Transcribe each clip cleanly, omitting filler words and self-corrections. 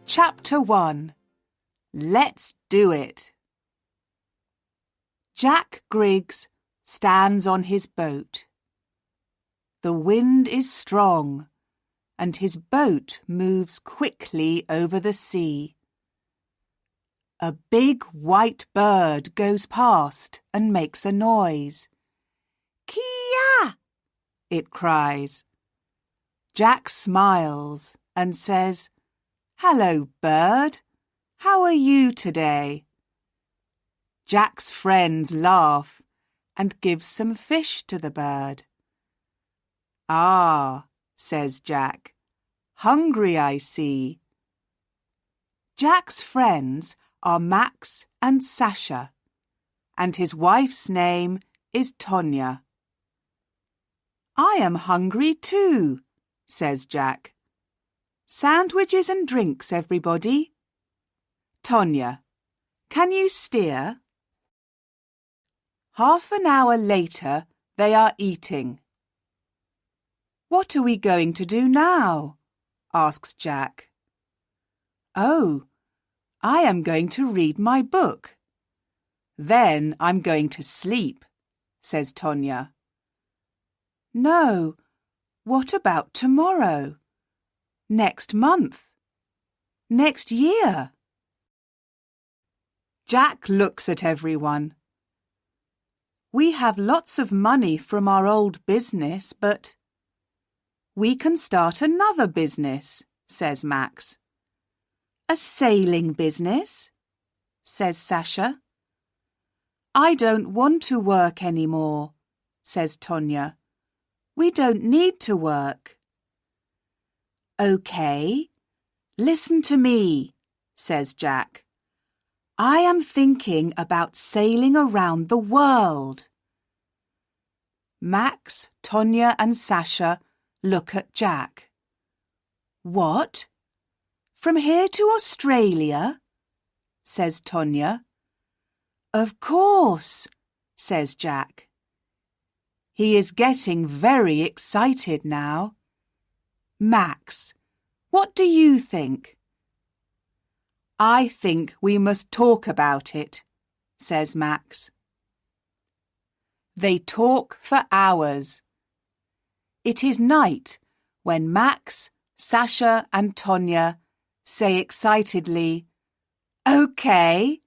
Chapter 1. Let's do it. Jack Griggs stands on his boat. The wind is strong, and his boat moves quickly over the sea. A big white bird goes past and makes a noise. "Kia!" it cries. Jack smiles and says, "Hello, bird. How are you today?" Jack's friends laugh and give some fish to the bird. "Ah," says Jack, "hungry I see." Jack's friends are Max and Sasha, and his wife's name is Tonya. "I am hungry too," says Jack. "Sandwiches and drinks, everybody." "Tonya, can you steer?" Half an hour later, they are eating. "What are we going to do now?" asks Jack. "Oh, I am going to read my book. Then I'm going to sleep," says Tonya. "No, what about tomorrow? Next month? Next year?" Jack looks at everyone. "We have lots of money from our old business, but—" "We can start another business," says Max. "A sailing business?" says Sasha. "I don't want to work any more," says Tonya. "We don't need to work." "Okay, listen to me," says Jack. "I am thinking about sailing around the world." Max, Tonya and Sasha look at Jack. "What? From here to Australia?" says Tonya. "Of course," says Jack. He is getting very excited now. "Max, what do you think?" "I think we must talk about it," says Max. They talk for hours. It is night when Max, Sasha and Tonya say excitedly, "Okay,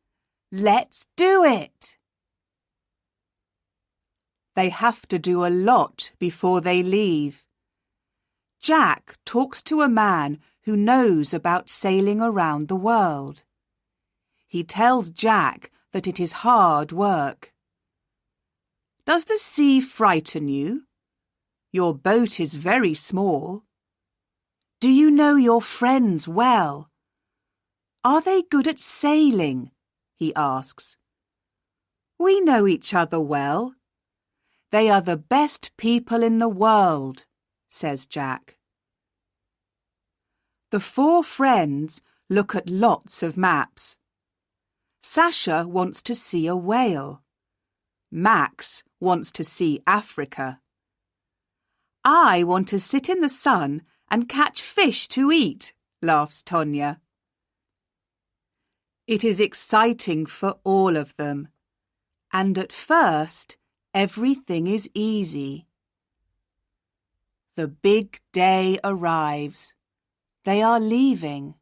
let's do it." They have to do a lot before they leave. Jack talks to a man who knows about sailing around the world. He tells Jack that it is hard work. "Does the sea frighten you? Your boat is very small. Do you know your friends well? Are they good at sailing?" he asks. "We know each other well. They are the best people in the world," says Jack. The four friends look at lots of maps. Sasha wants to see a whale. Max wants to see Africa. "I want to sit in the sun and catch fish to eat," laughs Tonya. It is exciting for all of them, and at first everything is easy. The big day arrives. They are leaving.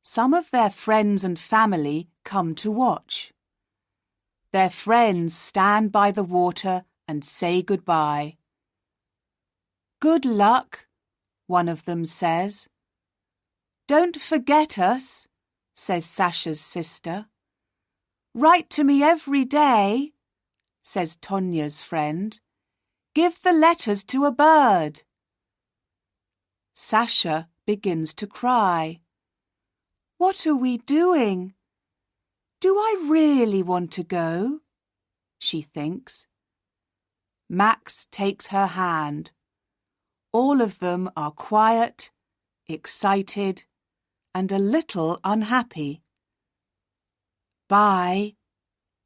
Some of their friends and family come to watch. Their friends stand by the water and say goodbye. "Good luck," one of them says. "Don't forget us," says Sasha's sister. "Write to me every day," says Tonya's friend. "Give the letters to a bird." Sasha begins to cry. "What are we doing? Do I really want to go?" she thinks. Max takes her hand. All of them are quiet, excited, and a little unhappy. "Bye,"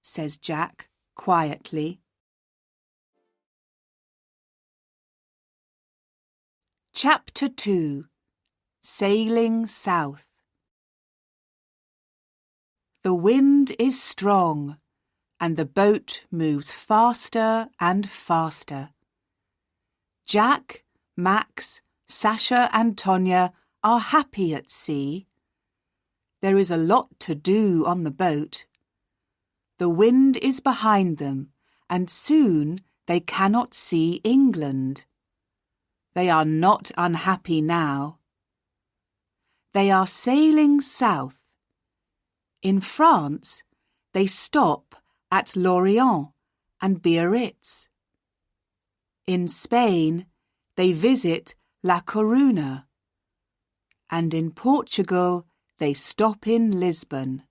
says Jack quietly. Chapter 2. Sailing South. The wind is strong, and the boat moves faster and faster. Jack, Max, Sasha and Tonya are happy at sea. There is a lot to do on the boat. The wind is behind them, and soon they cannot see England. They are not unhappy now. They are sailing south. In France, they stop at Lorient and Biarritz. In Spain, they visit La Coruña. And in Portugal, they stop in Lisbon.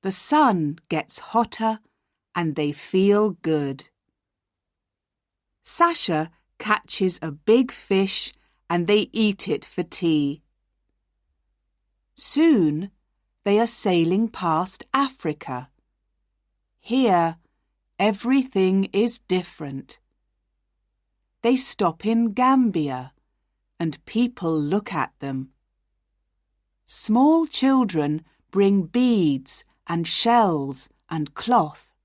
The sun gets hotter and they feel good. Sasha catches a big fish and they eat it for tea. Soon they are sailing past Africa. Here, everything is different. They stop in Gambia and people look at them. Small children bring beads and shells and cloth.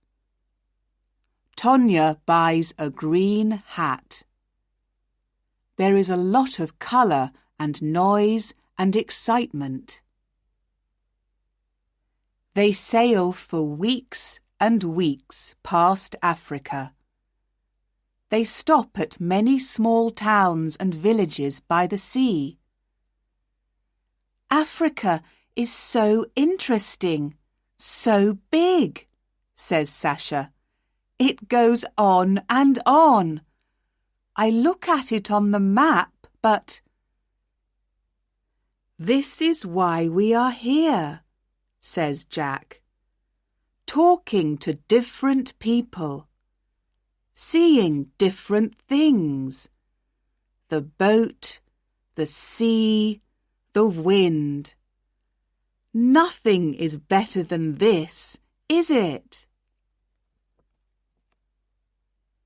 Tonya buys a green hat. There is a lot of colour and noise and excitement. They sail for weeks and weeks past Africa. They stop at many small towns and villages by the sea. Africa is so interesting, so big, says Sasha. It goes on and on. I look at it on the map, but... This is why we are here, says Jack. Talking to different people. Seeing different things. The boat, the sea, the wind. Nothing is better than this, is it?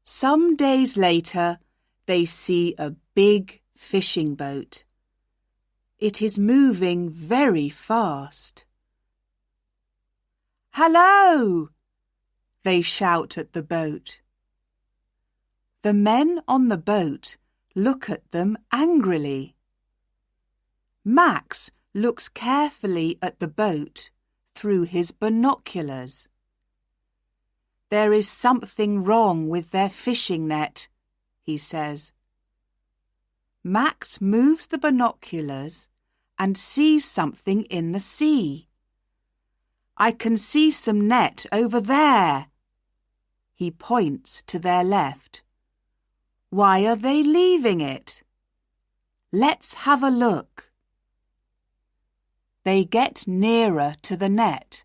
Some days later, they see a big fishing boat. It is moving very fast. "Hello!" they shout at the boat. The men on the boat look at them angrily. Max looks carefully at the boat through his binoculars. There is something wrong with their fishing net, he says. Max moves the binoculars and sees something in the sea. I can see some net over there. He points to their left. Why are they leaving it? Let's have a look. They get nearer to the net,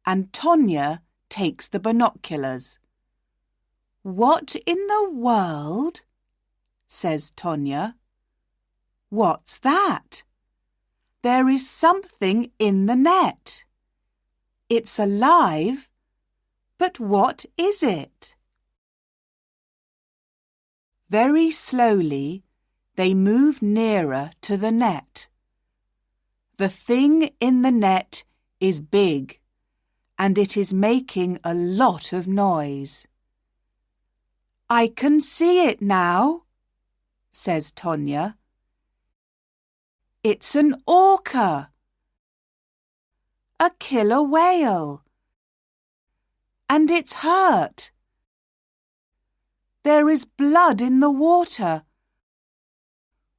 and Tonya takes the binoculars. What in the world? Says Tonya. What's that? There is something in the net. It's alive, but what is it? Very slowly, they move nearer to the net. The thing in the net is big, and it is making a lot of noise. I can see it now, says Tonya. It's an orca, a killer whale, and it's hurt. There is blood in the water.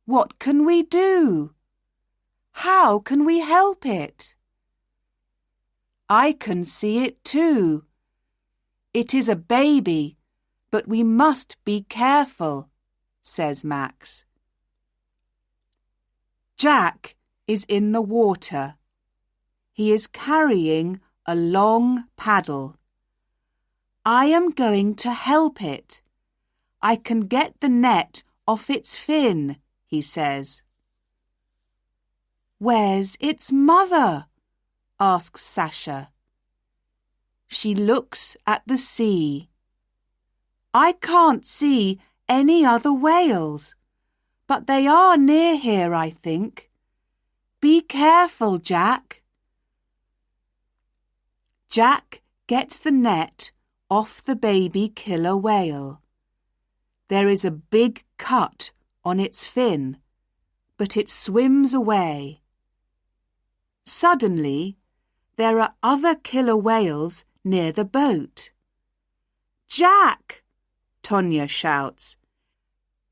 What can we do? How can we help it? I can see it too. It is a baby, but we must be careful, says Max. Jack is in the water. He is carrying a long paddle. I am going to help it. I can get the net off its fin, he says. Where's its mother? Asks Sasha. She looks at the sea. I can't see any other whales, but they are near here, I think. Be careful, Jack. Jack gets the net off the baby killer whale. There is a big cut on its fin, but it swims away. Suddenly, there are other killer whales near the boat. "Jack!" Tonya shouts.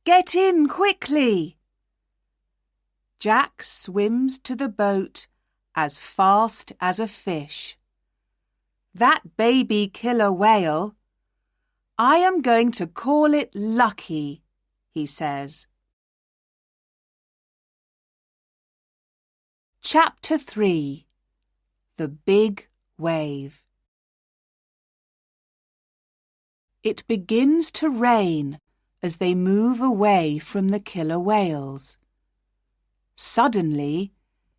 "Get in quickly!" Jack swims to the boat as fast as a fish. "That baby killer whale, I am going to call it Lucky," he says. Chapter 3. The Big Wave. It begins to rain as they move away from the killer whales. Suddenly,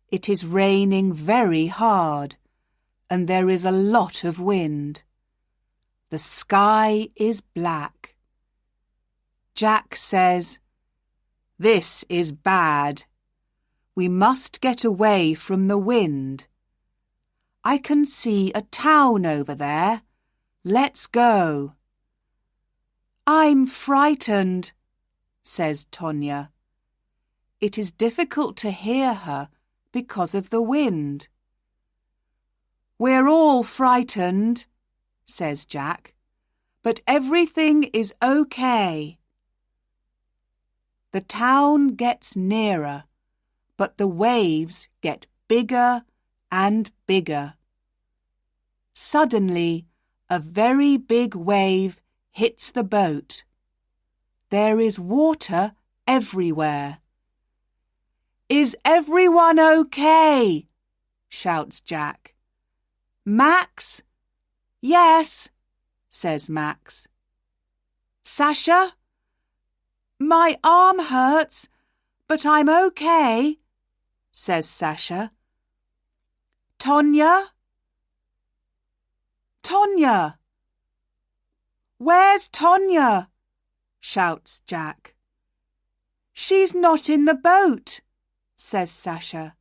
it is raining very hard, and there is a lot of wind. The sky is black. Jack says, "This is bad. We must get away from the wind. I can see a town over there. Let's go." "I'm frightened," says Tonya. It is difficult to hear her because of the wind. "We're all frightened," says Jack, "but everything is okay." The town gets nearer, but the waves get bigger and bigger. Suddenly, a very big wave hits the boat. There is water everywhere. "Is everyone okay?" shouts Jack. "Max?" "Yes," says Max. "Sasha?" "My arm hurts, but I'm okay," says Sasha. "Tonya?" "Tonya!" "Where's Tonya?" shouts Jack. "She's not in the boat," says Sasha.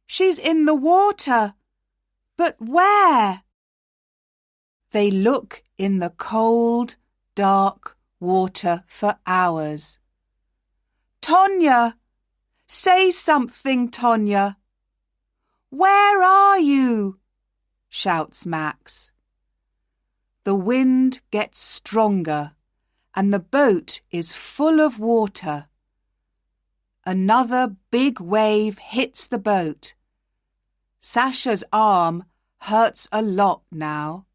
"She's in the water. But where?" They look in the cold, dark water for hours. "Tonya! Say something, Tonya!" "Where are you?" shouts Max. The wind gets stronger and the boat is full of water. Another big wave hits the boat. Sasha's arm hurts a lot now.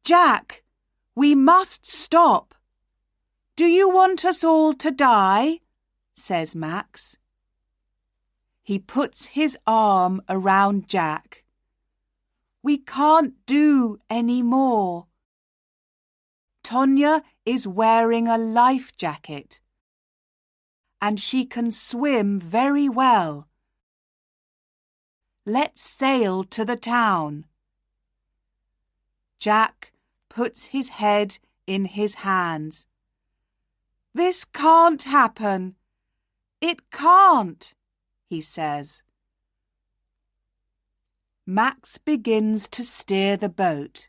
"Jack, we must stop. Do you want us all to die?" says Max. He puts his arm around Jack. "We can't do any more." Tonya is wearing a life jacket, and she can swim very well. "Let's sail to the town." Jack puts his head in his hands. "This can't happen. It can't," he says. Max begins to steer the boat,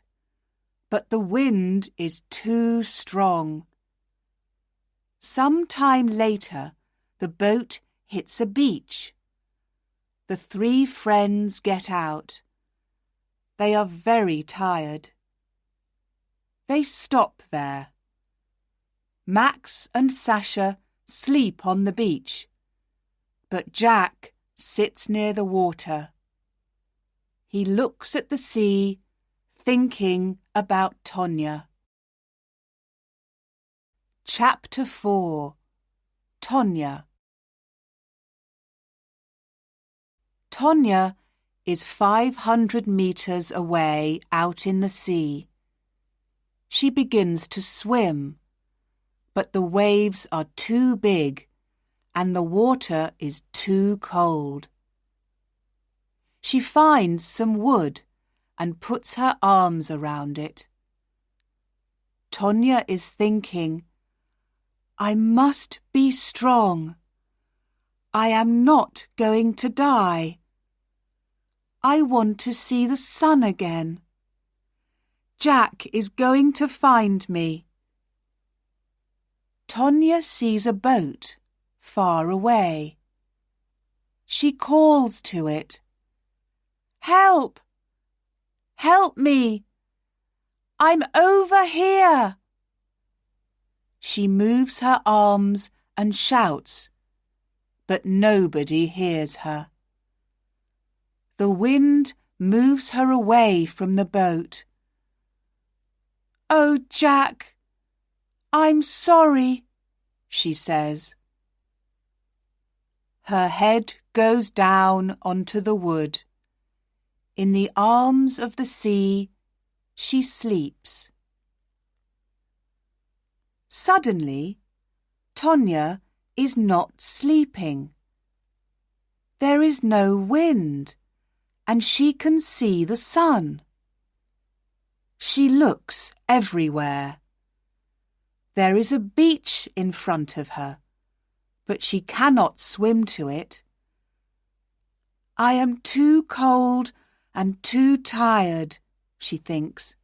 but the wind is too strong. Some time later, the boat hits a beach. The three friends get out. They are very tired. They stop there. Max and Sasha sleep on the beach, but Jack sits near the water. He looks at the sea, thinking about Tonya. Chapter 4. Tonya. Tonya is 500 meters away out in the sea. She begins to swim, but the waves are too big and the water is too cold. She finds some wood and puts her arms around it. Tonya is thinking, "I must be strong. I am not going to die. I want to see the sun again. Jack is going to find me. Tonya sees a boat far away. She calls to it. Help! Help me! I'm over here! She moves her arms and shouts, but nobody hears her. The wind moves her away from the boat. Oh, Jack, I'm sorry, she says. Her head goes down onto the wood. In the arms of the sea, she sleeps. Suddenly, Tonya is not sleeping. There is no wind, and she can see the sun. She looks everywhere. There is a beach in front of her, but she cannot swim to it. I am too cold and too tired, she thinks.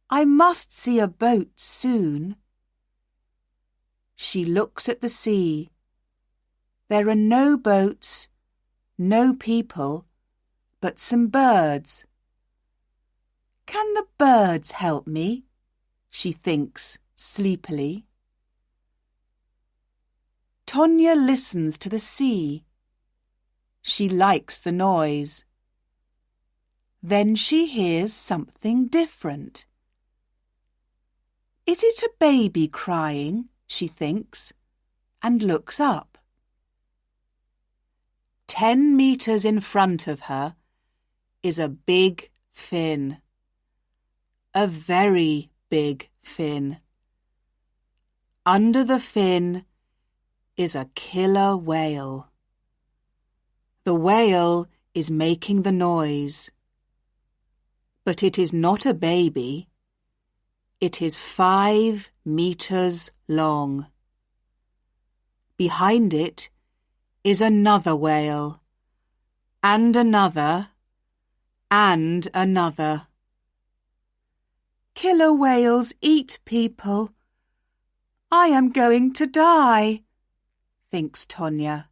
I must see a boat soon. She looks at the sea. There are no boats, no people, but some birds. Can the birds help me? She thinks sleepily. Tonya listens to the sea. She likes the noise. Then she hears something different. Is it a baby crying? She thinks, and looks up. 10 meters in front of her is a big fin. A very big fin. Under the fin is a killer whale. The whale is making the noise. But it is not a baby. It is 5 meters long. Behind it is another whale, and another, and another. Killer whales eat people. I am going to die, thinks Tonya.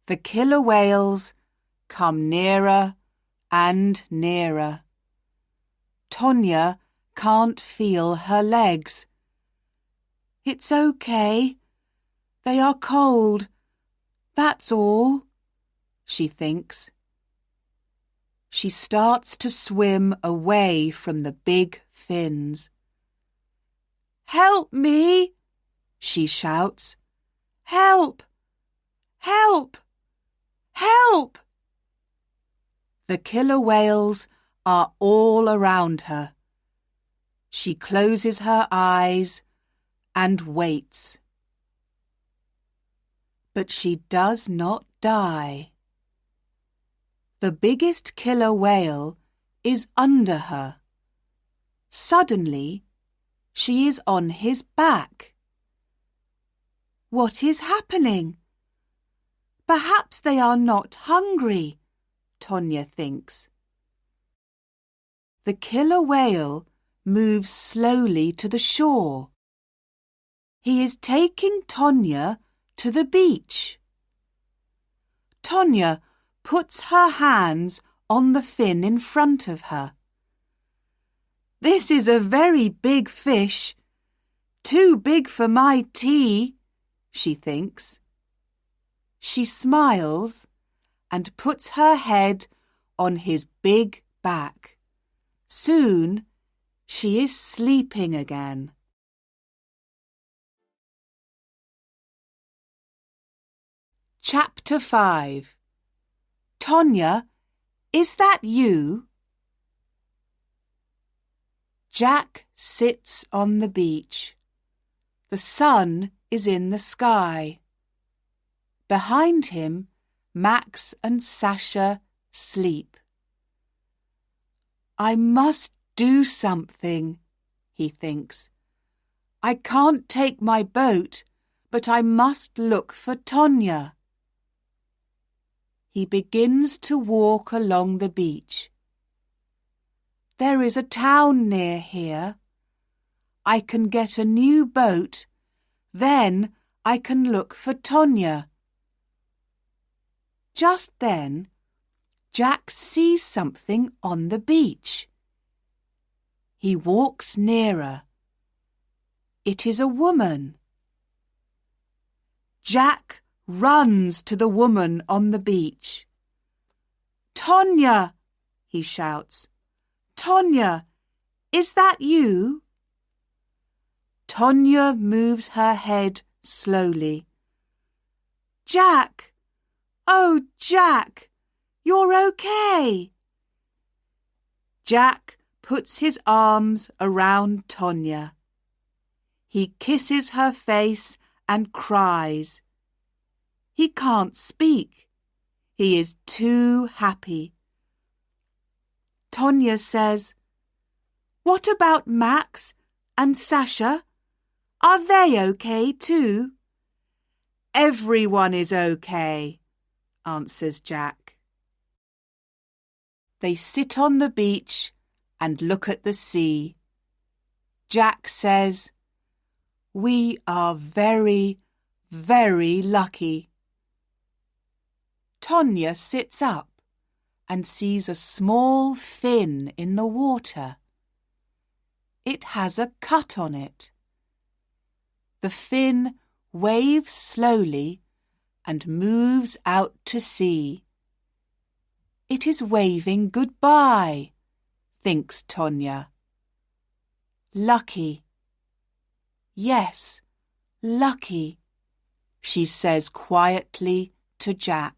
The killer whales come nearer and nearer. Tonya can't feel her legs. It's okay. They are cold. That's all, she thinks. She starts to swim away from the big fins. Help me, she shouts. Help! Help! Help! The killer whales are all around her. She closes her eyes and waits. But she does not die. The biggest killer whale is under her. Suddenly, she is on his back. What is happening? Perhaps they are not hungry, Tonya thinks. The killer whale moves slowly to the shore. He is taking Tonya to the beach. Tonya puts her hands on the fin in front of her. This is a very big fish. Too big for my tea, she thinks. She smiles and puts her head on his big back. Soon she is sleeping again. Chapter 5. Tonya, is that you? Jack sits on the beach. The sun is in the sky. Behind him, Max and Sasha sleep. I must do something, he thinks. I can't take my boat, but I must look for Tonya. He begins to walk along the beach. There is a town near here. I can get a new boat. Then I can look for Tonya. Just then, Jack sees something on the beach. He walks nearer. It is a woman. Jack runs to the woman on the beach. "Tonya!" he shouts. "Tonya, is that you?" Tonya moves her head slowly. "Jack! Oh, Jack! You're okay!" Jack puts his arms around Tonya. He kisses her face and cries. He can't speak. He is too happy. Tonya says, "What about Max and Sasha? Are they okay too?" "Everyone is okay," answers Jack. They sit on the beach and look at the sea. Jack says, "We are very, very lucky." Tonya sits up and sees a small fin in the water. It has a cut on it. The fin waves slowly and moves out to sea. It is waving goodbye, thinks Tonya. Lucky. Yes, lucky, she says quietly to Jack.